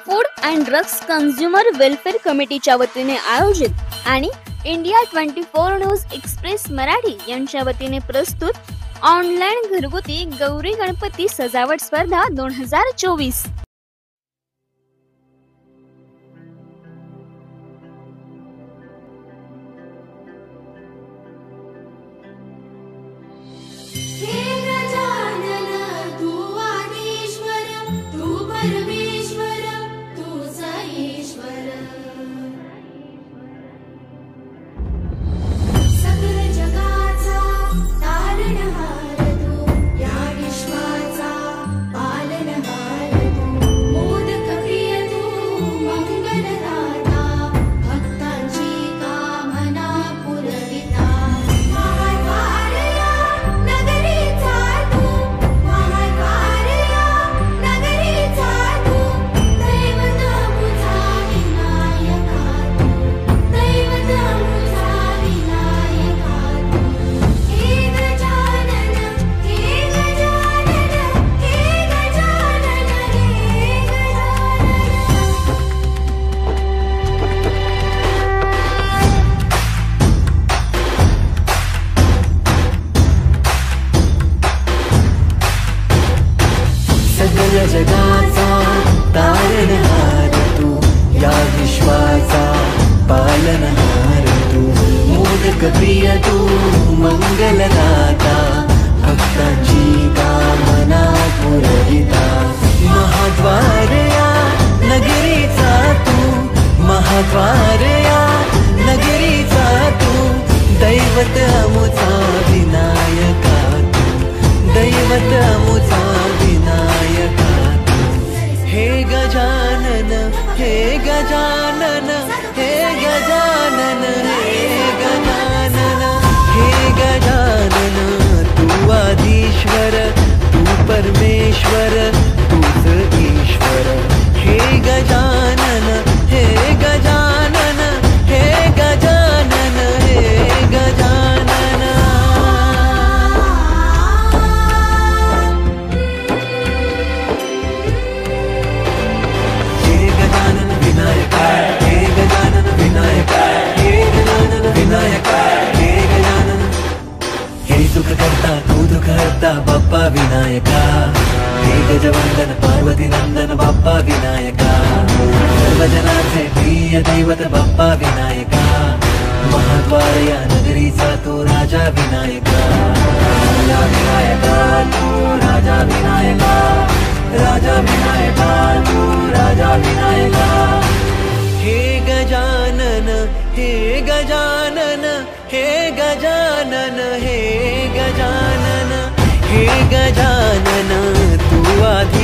Food and drugs consumer welfare कमिटीच्या वतीने आयोजित आणि इंडिया 24 न्यूज एक्सप्रेस मराठी यांच्या वतीने प्रस्तुत ऑनलाईन घरगुती गौरी गणपती सजावट स्पर्धा 2024। जगाचा तारणहार तू, या विश्वाचा पालनहार तू, मोदक प्रिय तू, मंगलदाता, भक्तांची कामना पुरविता, महाद्वार या नगरीचा तू, महाद्वार या नगरीचा तू, दैवत अमुचा विनायका तू, दैवत अमुचा विनायका। हे गजानन, हे गजानन, हे गजानन, हे गजानन, हे गजानन, तू आदिश्वर, तू परमेश्वर, तूच ईश्वर। हे गजानन, हे गजानन, हे गजानन, हे गजानन। सुख करता तू दुख हरता बाप्पा विनायका, हे गजवंदन पार्वती नंदन बाप्पा विनायका, सर्वजनांचे प्रिय दैवत बाप्पा विनायका, महाद्वार या नगरीचा तू राजा विनायका, राजा विनायका तू राजा विनायका, राजा विनायका तू राजा विनायका। हे गजानन, हे गजानन, हे गजानन, हे गजानन, हे गजानन, तू आदि